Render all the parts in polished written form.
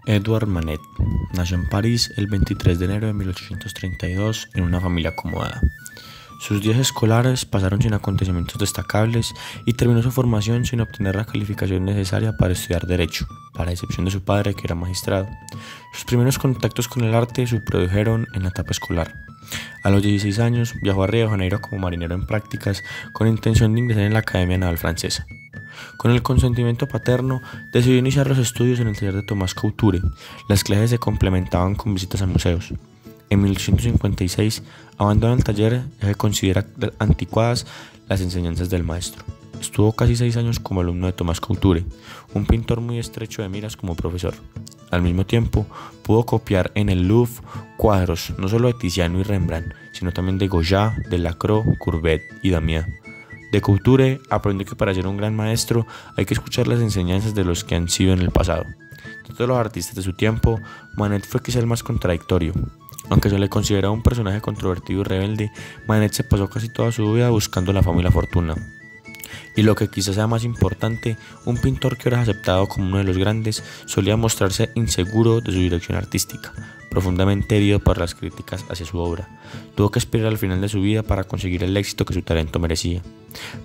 Edouard Manet nació en París el 23 de enero de 1832 en una familia acomodada. Sus días escolares pasaron sin acontecimientos destacables y terminó su formación sin obtener la calificación necesaria para estudiar Derecho, para excepción de su padre, que era magistrado. Sus primeros contactos con el arte se produjeron en la etapa escolar. A los 16 años viajó a Río de Janeiro como marinero en prácticas con intención de ingresar en la Academia Naval Francesa. Con el consentimiento paterno, decidió iniciar los estudios en el taller de Tomás Couture. Las clases se complementaban con visitas a museos. En 1856 abandona el taller ya que considera anticuadas las enseñanzas del maestro. Estuvo casi 6 años como alumno de Tomás Couture, un pintor muy estrecho de miras como profesor. Al mismo tiempo, pudo copiar en el Louvre cuadros no solo de Tiziano y Rembrandt, sino también de Goya, Delacroix, Courbet y Damiens. De Couture aprendió que para ser un gran maestro hay que escuchar las enseñanzas de los que han sido en el pasado. De todos los artistas de su tiempo, Manet fue quizá el más contradictorio. Aunque se le consideraba un personaje controvertido y rebelde, Manet se pasó casi toda su vida buscando la fama y la fortuna. Y lo que quizás sea más importante, un pintor que ahora es aceptado como uno de los grandes, solía mostrarse inseguro de su dirección artística, profundamente herido por las críticas hacia su obra. Tuvo que esperar al final de su vida para conseguir el éxito que su talento merecía.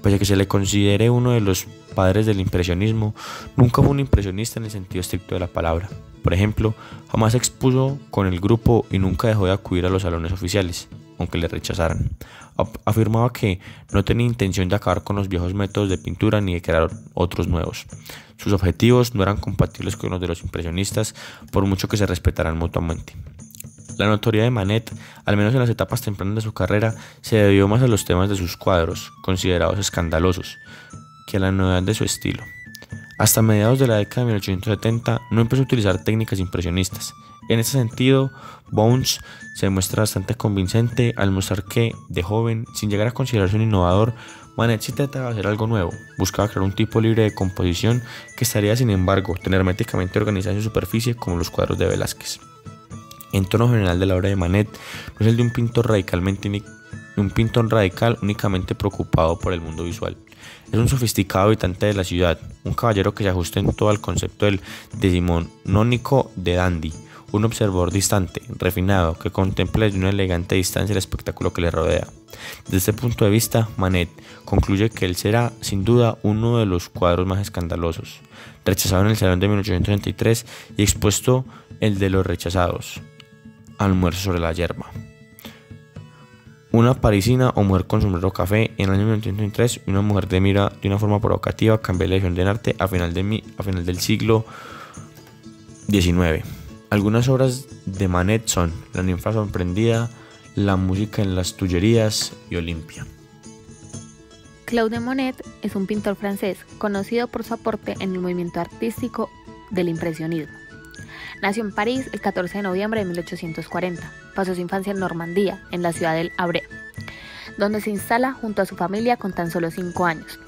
Pese a que se le considere uno de los padres del impresionismo, nunca fue un impresionista en el sentido estricto de la palabra. Por ejemplo, jamás expuso con el grupo y nunca dejó de acudir a los salones oficiales, aunque le rechazaran. Afirmaba que no tenía intención de acabar con los viejos métodos de pintura ni de crear otros nuevos. Sus objetivos no eran compatibles con los de los impresionistas, por mucho que se respetaran mutuamente. La notoriedad de Manet, al menos en las etapas tempranas de su carrera, se debió más a los temas de sus cuadros, considerados escandalosos, que a la novedad de su estilo. Hasta mediados de la década de 1870 no empezó a utilizar técnicas impresionistas. En ese sentido, Bounce se muestra bastante convincente al mostrar que, de joven, sin llegar a considerarse un innovador, Manet sí trataba de hacer algo nuevo. Buscaba crear un tipo libre de composición que estaría, sin embargo, tan herméticamente organizado en su superficie como los cuadros de Velázquez. En tono general de la obra de Manet no es el de un pintor radical únicamente preocupado por el mundo visual. Es un sofisticado habitante de la ciudad, un caballero que se ajusta en todo al concepto del decimonónico de dandy, un observador distante, refinado, que contempla desde una elegante distancia el espectáculo que le rodea. Desde este punto de vista, Manet concluye que él será, sin duda, uno de los cuadros más escandalosos, rechazado en el Salón de 1833 y expuesto el de los rechazados, Almuerzo sobre la hierba. Una parisina o mujer con sombrero café en el año 1903 y una mujer de mira de una forma provocativa cambió la visión del arte a final del siglo XIX. Algunas obras de Manet son La ninfa sorprendida, La música en las Tullerías y Olimpia. Claude Monet es un pintor francés conocido por su aporte en el movimiento artístico del impresionismo. Nació en París el 14 de noviembre de 1840. Pasó su infancia en Normandía, en la ciudad del Havre, donde se instala junto a su familia con tan solo 5 años.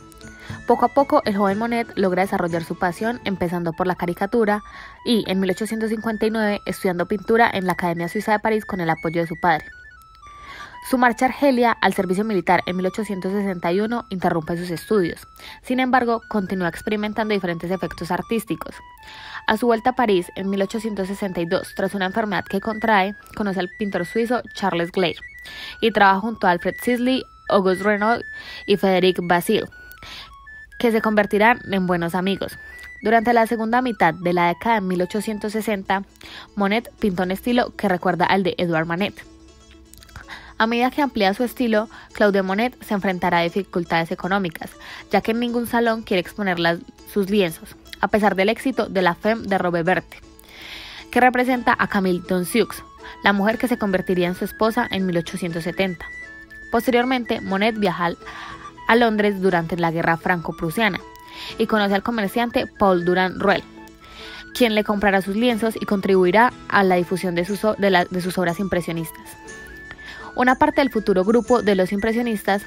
Poco a poco, el joven Monet logra desarrollar su pasión, empezando por la caricatura y, en 1859, estudiando pintura en la Academia Suiza de París con el apoyo de su padre. Su marcha a Argelia al servicio militar en 1861 interrumpe sus estudios. Sin embargo, continúa experimentando diferentes efectos artísticos. A su vuelta a París en 1862, tras una enfermedad que contrae, conoce al pintor suizo Charles Gleyre y trabaja junto a Alfred Sisley, Auguste Renoir y Frédéric Bazille, que se convertirán en buenos amigos. Durante la segunda mitad de la década de 1860, Monet pintó un estilo que recuerda al de Edouard Manet. A medida que amplía su estilo, Claude Monet se enfrentará a dificultades económicas, ya que ningún salón quiere exponer sus lienzos, a pesar del éxito de La Femme de Robe Verte, que representa a Camille Donsieux, la mujer que se convertiría en su esposa en 1870. Posteriormente, Monet viaja a Londres durante la Guerra Franco-Prusiana y conoce al comerciante Paul Durand-Ruel, quien le comprará sus lienzos y contribuirá a la difusión de sus obras impresionistas. Una parte del futuro grupo de los impresionistas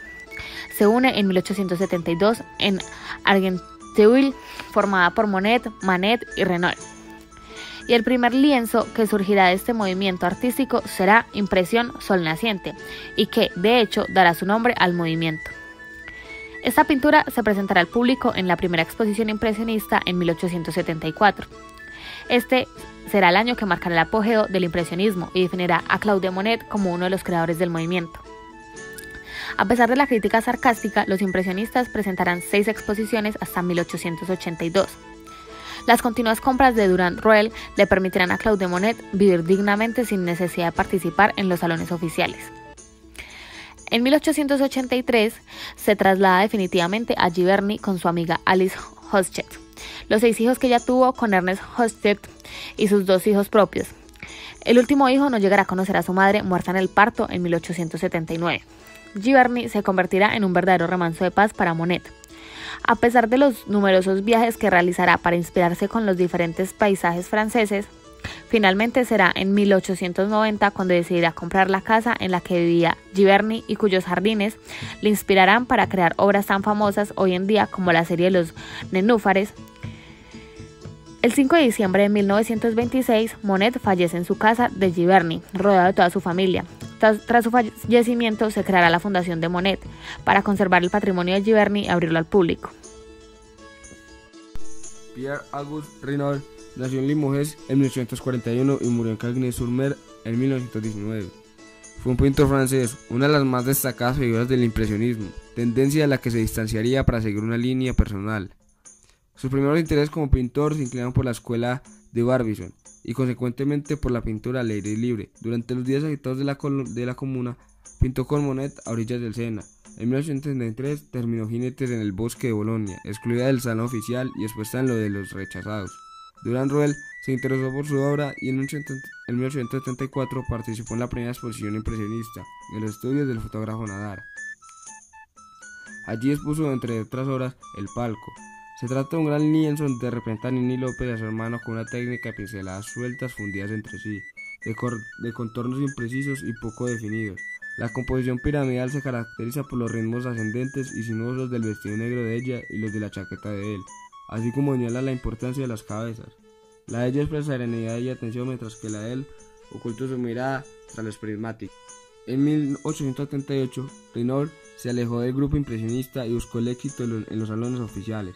se une en 1872 en Argenteuil, formada por Monet, Manet y Renoir. Y el primer lienzo que surgirá de este movimiento artístico será Impresión Sol Naciente, y que, de hecho, dará su nombre al movimiento. Esta pintura se presentará al público en la primera exposición impresionista en 1874. Este será el año que marcará el apogeo del impresionismo y definirá a Claude Monet como uno de los creadores del movimiento. A pesar de la crítica sarcástica, los impresionistas presentarán 6 exposiciones hasta 1882. Las continuas compras de Durand-Ruel le permitirán a Claude Monet vivir dignamente sin necesidad de participar en los salones oficiales. En 1883 se traslada definitivamente a Giverny con su amiga Alice Hostchet, los 6 hijos que ella tuvo con Ernest Hostchet y sus 2 hijos propios. El último hijo no llegará a conocer a su madre, muerta en el parto en 1879. Giverny se convertirá en un verdadero remanso de paz para Monet. A pesar de los numerosos viajes que realizará para inspirarse con los diferentes paisajes franceses, finalmente será en 1890 cuando decidirá comprar la casa en la que vivía Giverny y cuyos jardines le inspirarán para crear obras tan famosas hoy en día como la serie de los nenúfares. El 5 de diciembre de 1926, Monet fallece en su casa de Giverny, rodeado de toda su familia. Tras su fallecimiento se creará la Fundación de Monet para conservar el patrimonio de Giverny y abrirlo al público. Pierre-Auguste Renoir nació en Limoges en 1841 y murió en Cagnes-sur-Mer en 1919. Fue un pintor francés, una de las más destacadas figuras del impresionismo, tendencia de la que se distanciaría para seguir una línea personal. Sus primeros intereses como pintor se inclinaron por la escuela de Barbizon y consecuentemente por la pintura al aire libre. Durante los días agitados de la comuna, pintó con Monet a orillas del Sena. En 1833 terminó Jinetes en el bosque de Bolonia, excluida del salón oficial y expuesta en lo de los rechazados. Durand-Ruel se interesó por su obra y en 1874 participó en la primera exposición impresionista en los estudios del fotógrafo Nadar. Allí expuso, entre otras obras, El Palco. Se trata de un gran lienzo donde representa a Nini López y a su hermano con una técnica de pinceladas sueltas fundidas entre sí, de contornos imprecisos y poco definidos. La composición piramidal se caracteriza por los ritmos ascendentes y sinuosos del vestido negro de ella y los de la chaqueta de él, así como señala la importancia de las cabezas. La de ella expresa serenidad y atención, mientras que la de él oculta su mirada tras los prismáticos. En 1878, Renoir se alejó del grupo impresionista y buscó el éxito en los salones oficiales.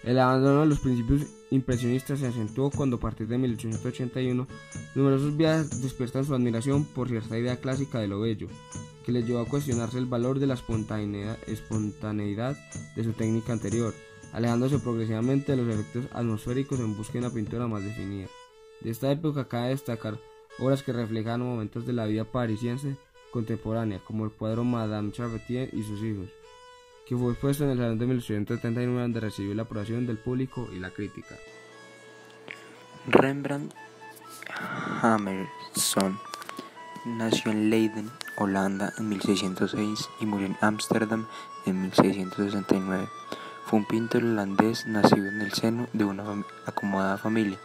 El abandono de los principios impresionistas se acentuó cuando, a partir de 1881, numerosos viajes despiertan su admiración por cierta idea clásica de lo bello, que le llevó a cuestionarse el valor de la espontaneidad de su técnica anterior, alejándose progresivamente de los efectos atmosféricos en busca de una pintura más definida. De esta época cabe destacar obras que reflejan momentos de la vida parisiense contemporánea, como el cuadro Madame Charpentier y sus hijos, que fue expuesto en el Salón de 1879, donde recibió la aprobación del público y la crítica. Rembrandt Hammerson nació en Leiden, Holanda, en 1606 y murió en Ámsterdam en 1669. Fue un pintor holandés nacido en el seno de una acomodada familia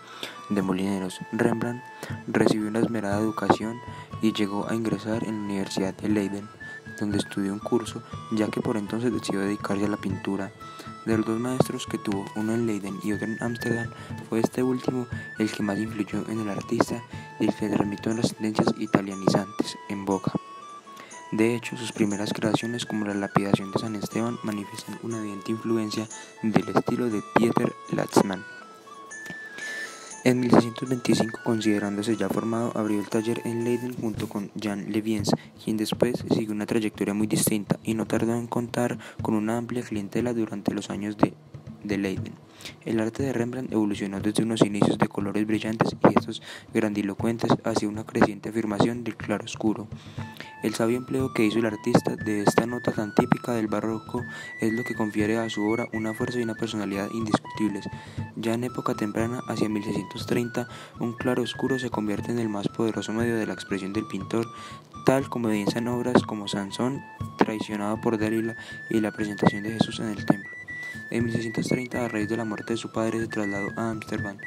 de molineros. Rembrandt recibió una esmerada educación y llegó a ingresar en la Universidad de Leiden, donde estudió un curso, ya que por entonces decidió dedicarse a la pintura. De los 2 maestros que tuvo, uno en Leiden y otro en Ámsterdam, fue este último el que más influyó en el artista y el que transmitió las tendencias italianizantes en boga. De hecho, sus primeras creaciones, como la lapidación de San Esteban, manifiestan una evidente influencia del estilo de Pieter Latzmann. En 1625, considerándose ya formado, abrió el taller en Leiden junto con Jan Leviens, quien después siguió una trayectoria muy distinta y no tardó en contar con una amplia clientela durante los años de Leiden. El arte de Rembrandt evolucionó desde unos inicios de colores brillantes y gestos grandilocuentes hacia una creciente afirmación del claroscuro. El sabio empleo que hizo el artista de esta nota tan típica del barroco es lo que confiere a su obra una fuerza y una personalidad indiscutibles. Ya en época temprana, hacia 1630, un claroscuro se convierte en el más poderoso medio de la expresión del pintor, tal como evidencian obras como Sansón, traicionado por Dalila, y la presentación de Jesús en el templo. En 1630, a raíz de la muerte de su padre, se trasladó a Ámsterdam,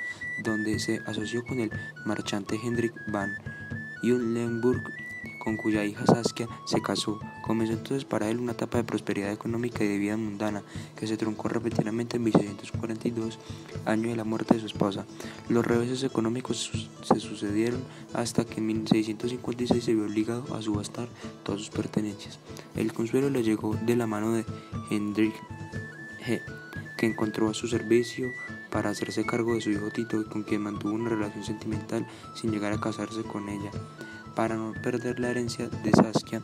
donde se asoció con el marchante Hendrik van Uylenburg, con cuya hija Saskia se casó. Comenzó entonces para él una etapa de prosperidad económica y de vida mundana, que se truncó repentinamente en 1642, año de la muerte de su esposa. Los reveses económicos se sucedieron hasta que en 1656 se vio obligado a subastar todas sus pertenencias. El consuelo le llegó de la mano de Hendrik G., que encontró a su servicio para hacerse cargo de su hijo Tito, con quien mantuvo una relación sentimental sin llegar a casarse con ella. Para no perder la herencia de Saskia,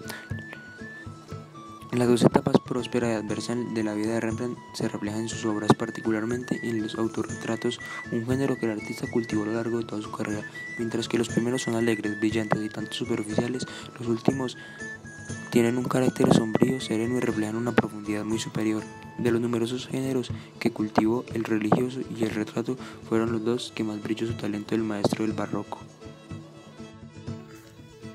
las dos etapas próspera y adversa de la vida de Rembrandt se reflejan en sus obras, particularmente en los autorretratos, un género que el artista cultivó a lo largo de toda su carrera. Mientras que los primeros son alegres, brillantes y tanto superficiales, los últimos tienen un carácter sombrío, sereno y reflejan una profundidad muy superior. De los numerosos géneros que cultivó, el religioso y el retrato fueron los dos que más brilló su talento del maestro del barroco.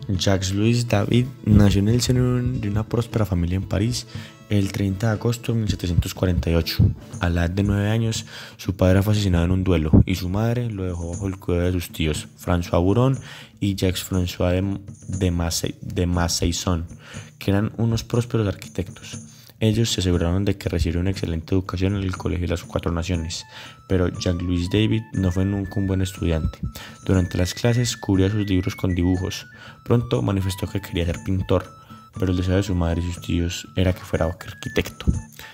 Jacques-Louis David nació en el seno de una próspera familia en París el 30 de agosto de 1748. A la edad de 9 años, su padre fue asesinado en un duelo y su madre lo dejó bajo el cuidado de sus tíos, François Buron y Jacques-François de Masseison, que eran unos prósperos arquitectos. Ellos se aseguraron de que recibiera una excelente educación en el Colegio de las Cuatro Naciones, pero Jacques-Louis David no fue nunca un buen estudiante. Durante las clases cubría sus libros con dibujos. Pronto manifestó que quería ser pintor, pero el deseo de su madre y sus tíos era que fuera arquitecto.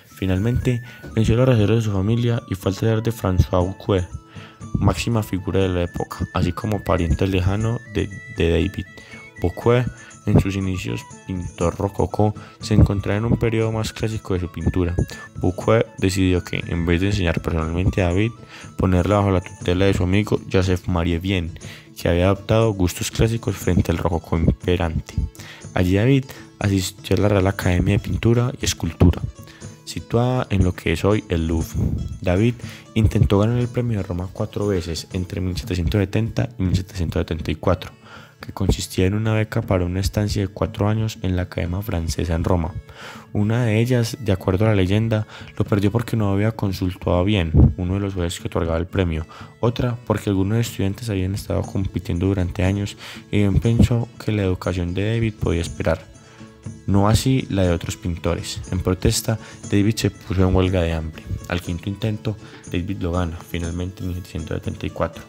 Finalmente, venció los recelos de su familia y fue al taller de François Bouquet, máxima figura de la época, así como pariente lejano de David. Bouquet, en sus inicios pintor rococó, se encontraba en un periodo más clásico de su pintura. Bouquet decidió que, en vez de enseñar personalmente a David, ponerla bajo la tutela de su amigo Joseph-Marie Vien, que había adoptado gustos clásicos frente al rococó imperante. Allí David asistió a la Real Academia de Pintura y Escultura, situada en lo que es hoy el Louvre. David intentó ganar el premio de Roma 4 veces entre 1770 y 1774, que consistía en una beca para una estancia de 4 años en la Academia Francesa en Roma. Una de ellas, de acuerdo a la leyenda, lo perdió porque no había consultado bien uno de los jueces que otorgaba el premio, otra porque algunos estudiantes habían estado compitiendo durante años y bien pensó que la educación de David podía esperar. No así la de otros pintores. En protesta, David se puso en huelga de hambre. Al quinto intento, David lo gana, finalmente en 1774.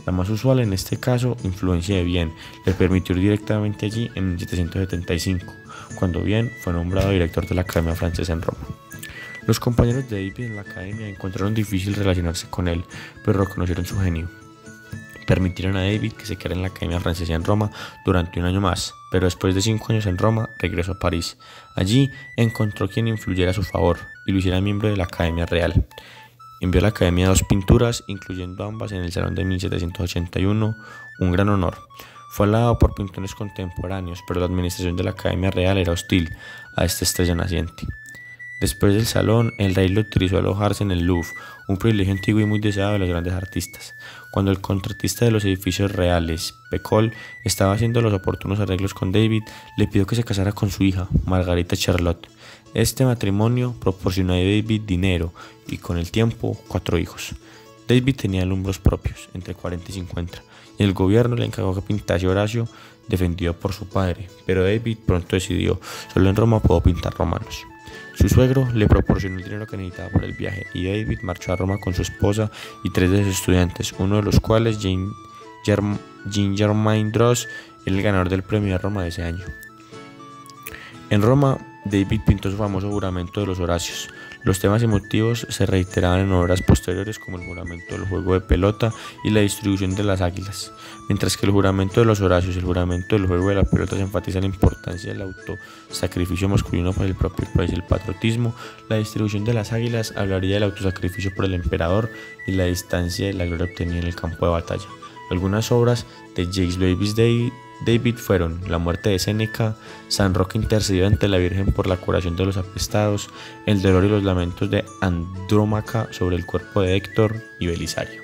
La más usual en este caso, influencia de Vien, le permitió ir directamente allí en 1775, cuando Vien fue nombrado director de la Academia Francesa en Roma. Los compañeros de David en la academia encontraron difícil relacionarse con él, pero reconocieron su genio. Permitieron a David que se quedara en la Academia Francesa en Roma durante un año más, pero después de 5 años en Roma, regresó a París. Allí encontró quien influyera a su favor y lo hiciera miembro de la Academia Real. Envió a la Academia 2 pinturas, incluyendo ambas en el Salón de 1781, un gran honor. Fue alabado por pintores contemporáneos, pero la administración de la Academia Real era hostil a esta estrella naciente. Después del salón, el rey lo autorizó a alojarse en el Louvre, un privilegio antiguo y muy deseado de los grandes artistas. Cuando el contratista de los edificios reales, Pécole, estaba haciendo los oportunos arreglos con David, le pidió que se casara con su hija, Margarita Charlotte. Este matrimonio proporcionó a David dinero y, con el tiempo, 4 hijos. David tenía alumnos propios, entre 40 y 50, y el gobierno le encargó que pintase Horacio, defendido por su padre, pero David pronto decidió: solo en Roma puedo pintar romanos. Su suegro le proporcionó el dinero que necesitaba por el viaje y David marchó a Roma con su esposa y 3 de sus estudiantes, uno de los cuales, Jean-Germain Gros, el ganador del premio de Roma de ese año. En Roma, David pintó su famoso juramento de los Horacios. Los temas y motivos se reiteraban en obras posteriores como el juramento del juego de pelota y la distribución de las águilas. Mientras que el juramento de los Horacios y el juramento del juego de la pelota se enfatiza la importancia del autosacrificio masculino para el propio país y el patriotismo, la distribución de las águilas hablaría del autosacrificio por el emperador y la distancia de la gloria obtenida en el campo de batalla. Algunas obras de Jacques-Louis David fueron La muerte de Séneca, San Roque intercedió ante la Virgen por la curación de los apestados, El dolor y los lamentos de Andrómaca sobre el cuerpo de Héctor y Belisario.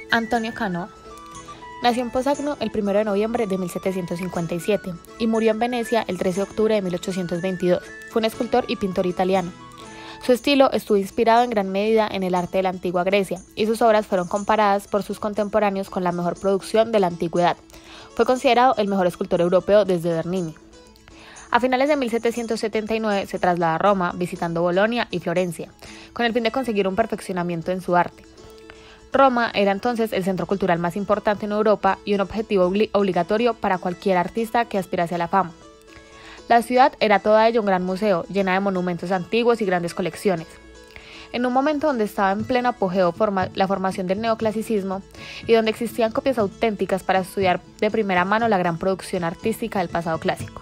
Antonio Canova nació en Posagno el 1 de noviembre de 1757 y murió en Venecia el 13 de octubre de 1822. Fue un escultor y pintor italiano. Su estilo estuvo inspirado en gran medida en el arte de la antigua Grecia y sus obras fueron comparadas por sus contemporáneos con la mejor producción de la antigüedad. Fue considerado el mejor escultor europeo desde Bernini. A finales de 1779 se traslada a Roma, visitando Bolonia y Florencia, con el fin de conseguir un perfeccionamiento en su arte. Roma era entonces el centro cultural más importante en Europa y un objetivo obligatorio para cualquier artista que aspirase a la fama. La ciudad era toda ella un gran museo, llena de monumentos antiguos y grandes colecciones. En un momento donde estaba en pleno apogeo la formación del neoclasicismo y donde existían copias auténticas para estudiar de primera mano la gran producción artística del pasado clásico.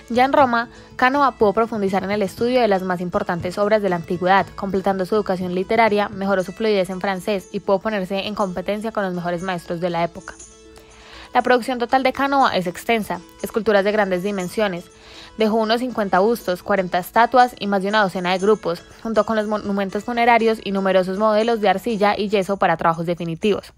Ya en Roma, Canova pudo profundizar en el estudio de las más importantes obras de la antigüedad, completando su educación literaria, mejoró su fluidez en francés y pudo ponerse en competencia con los mejores maestros de la época. La producción total de Canova es extensa, esculturas de grandes dimensiones. Dejó unos 50 bustos, 40 estatuas y más de una docena de grupos, junto con los monumentos funerarios y numerosos modelos de arcilla y yeso para trabajos definitivos,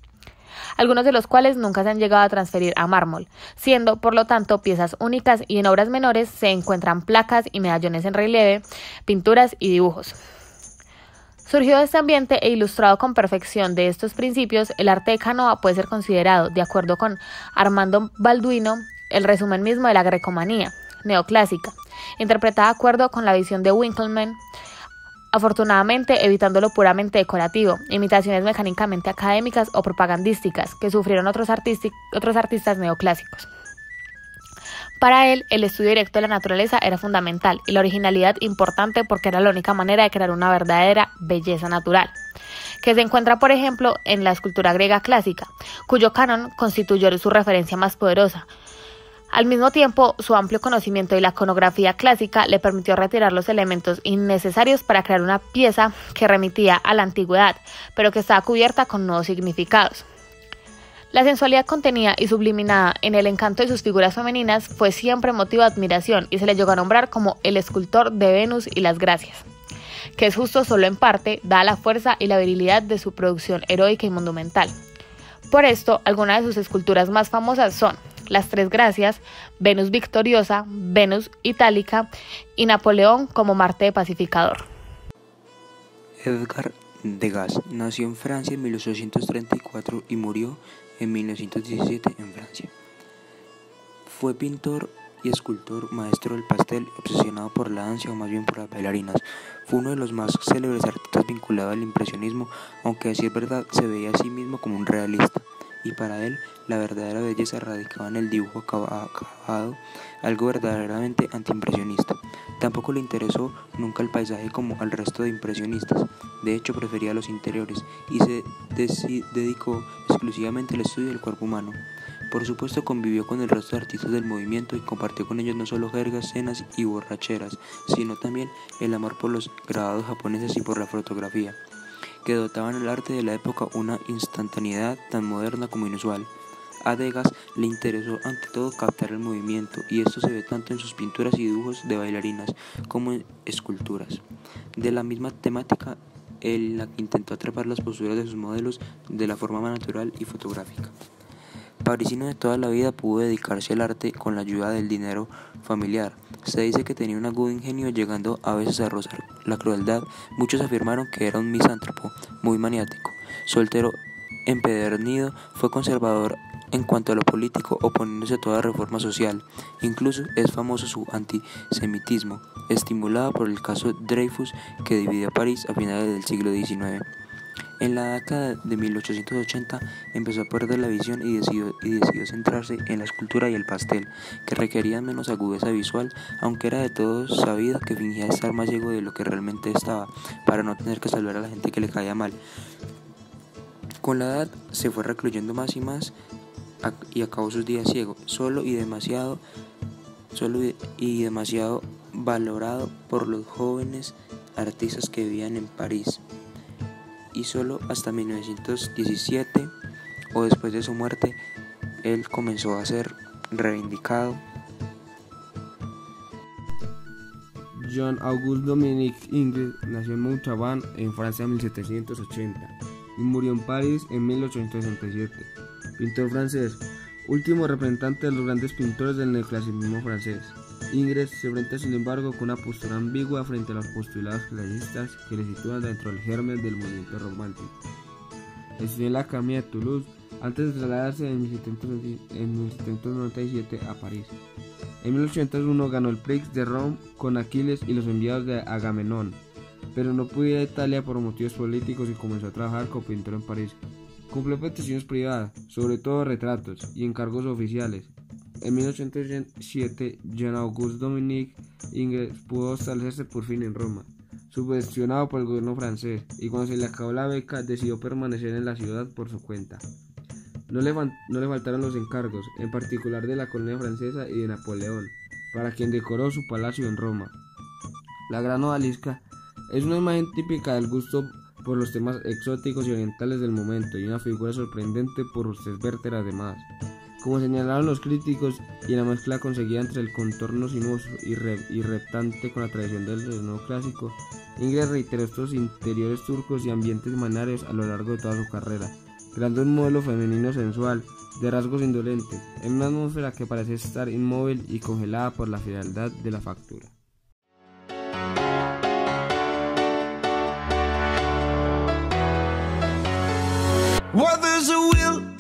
algunos de los cuales nunca se han llegado a transferir a mármol, siendo, por lo tanto, piezas únicas, y en obras menores se encuentran placas y medallones en relieve, pinturas y dibujos. Surgido de este ambiente e ilustrado con perfección de estos principios, el arte de Canova puede ser considerado, de acuerdo con Armando Balduino, el resumen mismo de la grecomanía neoclásica, interpretada de acuerdo con la visión de Winckelmann, afortunadamente evitando lo puramente decorativo, imitaciones mecánicamente académicas o propagandísticas que sufrieron otros artistas neoclásicos. Para él, el estudio directo de la naturaleza era fundamental y la originalidad importante porque era la única manera de crear una verdadera belleza natural, que se encuentra, por ejemplo, en la escultura griega clásica, cuyo canon constituyó su referencia más poderosa. Al mismo tiempo, su amplio conocimiento de la iconografía clásica le permitió retirar los elementos innecesarios para crear una pieza que remitía a la antigüedad, pero que estaba cubierta con nuevos significados. La sensualidad contenida y subliminada en el encanto de sus figuras femeninas fue siempre motivo de admiración y se le llegó a nombrar como el escultor de Venus y las Gracias, que es justo solo en parte, dada la fuerza y la virilidad de su producción heroica y monumental. Por esto, algunas de sus esculturas más famosas son las Tres Gracias, Venus victoriosa, Venus itálica y Napoleón como Marte pacificador. Edgar Degas nació en Francia en 1834 y murió en 1917 en Francia. Fue pintor y escultor, maestro del pastel, obsesionado por la danza o más bien por las bailarinas. Fue uno de los más célebres artistas vinculados al impresionismo, aunque a decir verdad se veía a sí mismo como un realista, y para él la verdadera belleza radicaba en el dibujo acabado, algo verdaderamente antiimpresionista. Tampoco le interesó nunca el paisaje como al resto de impresionistas, de hecho prefería los interiores y se dedicó exclusivamente al estudio del cuerpo humano. Por supuesto convivió con el resto de artistas del movimiento y compartió con ellos no solo jergas, cenas y borracheras, sino también el amor por los grabados japoneses y por la fotografía, que dotaban el arte de la época una instantaneidad tan moderna como inusual. A Degas le interesó ante todo captar el movimiento, y esto se ve tanto en sus pinturas y dibujos de bailarinas como en esculturas. De la misma temática, él intentó atrapar las posturas de sus modelos de la forma más natural y fotográfica. Parisino de toda la vida, pudo dedicarse al arte con la ayuda del dinero familiar. Se dice que tenía un agudo ingenio, llegando a veces a rozar la crueldad. Muchos afirmaron que era un misántropo muy maniático. Soltero empedernido, fue conservador en cuanto a lo político, oponiéndose a toda reforma social. Incluso es famoso su antisemitismo, estimulado por el caso Dreyfus, que dividió a París a finales del siglo XIX. En la década de 1880 empezó a perder la visión y decidió centrarse en la escultura y el pastel, que requerían menos agudeza visual, aunque era de todos sabido que fingía estar más ciego de lo que realmente estaba, para no tener que salvar a la gente que le caía mal. Con la edad se fue recluyendo más y más y acabó sus días ciego, solo y demasiado valorado por los jóvenes artistas que vivían en París. Y solo hasta 1917, o después de su muerte, él comenzó a ser reivindicado. Jean-Auguste Dominique Ingres nació en Montauban, en Francia, en 1780 y murió en París en 1867. Pintor francés, último representante de los grandes pintores del neoclasicismo francés. Ingres se enfrenta, sin embargo, con una postura ambigua frente a los postulados clasistas que le sitúan dentro del germen del movimiento romántico. Estudió en la Academia de Toulouse antes de trasladarse en 1797 a París. En 1801 ganó el Prix de Rome con Aquiles y los enviados de Agamenón, pero no pudo ir a Italia por motivos políticos y comenzó a trabajar como pintor en París. Cumplió peticiones privadas, sobre todo retratos y encargos oficiales. En 1807, Jean-Auguste Dominique Ingres pudo establecerse por fin en Roma. subvencionado por el gobierno francés, y cuando se le acabó la beca decidió permanecer en la ciudad por su cuenta. No le faltaron los encargos, en particular de la colonia francesa y de Napoleón, para quien decoró su palacio en Roma. La gran odalisca es una imagen típica del gusto por los temas exóticos y orientales del momento y una figura sorprendente por sus tres vértebras de más. Como señalaron los críticos, y en la mezcla conseguida entre el contorno sinuoso y reptante con la tradición del neoclásico, Ingres reiteró estos interiores turcos y ambientes manarios a lo largo de toda su carrera, creando un modelo femenino sensual, de rasgos indolentes, en una atmósfera que parece estar inmóvil y congelada por la frialdad de la factura. Well, there's a will